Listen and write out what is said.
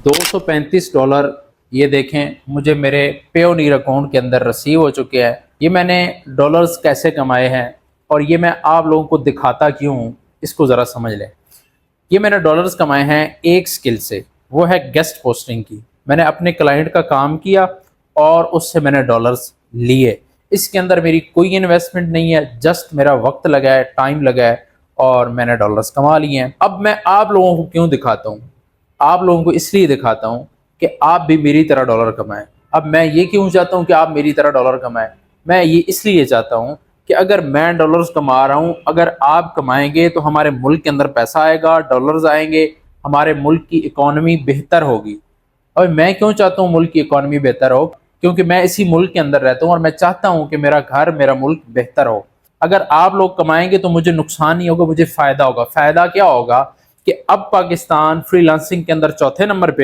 $235 ये देखें मुझे मेरे पेयोनीर अकाउंट के अंदर रिसीव हो चुके हैं। ये मैंने डॉलर्स कैसे कमाए हैं और ये मैं आप लोगों को दिखाता क्यों हूँ, इसको ज़रा समझ लें। ये मैंने डॉलर्स कमाए हैं एक स्किल से, वो है गेस्ट पोस्टिंग की। मैंने अपने क्लाइंट का काम किया और उससे मैंने डॉलर्स लिए। इसके अंदर मेरी कोई इन्वेस्टमेंट नहीं है, जस्ट मेरा वक्त लगा है, टाइम लगा है और मैंने डॉलर्स कमा लिए हैं। अब मैं आप लोगों को क्यों दिखाता हूँ? आप लोगों को इसलिए दिखाता हूँ कि आप भी मेरी तरह डॉलर कमाएं। अब मैं ये क्यों चाहता हूँ कि आप मेरी तरह डॉलर कमाएं? मैं ये इसलिए चाहता हूँ कि अगर मैं डॉलर्स कमा रहा हूँ, अगर आप कमाएंगे तो हमारे मुल्क के अंदर पैसा आएगा, डॉलर्स आएंगे, हमारे मुल्क की इकॉनमी बेहतर होगी। और मैं क्यों चाहता हूँ मुल्क की इकॉनमी बेहतर हो? क्योंकि मैं इसी मुल्क के अंदर रहता हूँ और मैं चाहता हूँ कि मेरा घर, मेरा मुल्क बेहतर हो। अगर आप लोग कमाएंगे तो मुझे नुकसान नहीं होगा, मुझे फ़ायदा होगा। फ़ायदा क्या होगा कि अब पाकिस्तान फ्रीलांसिंग के अंदर चौथे नंबर पे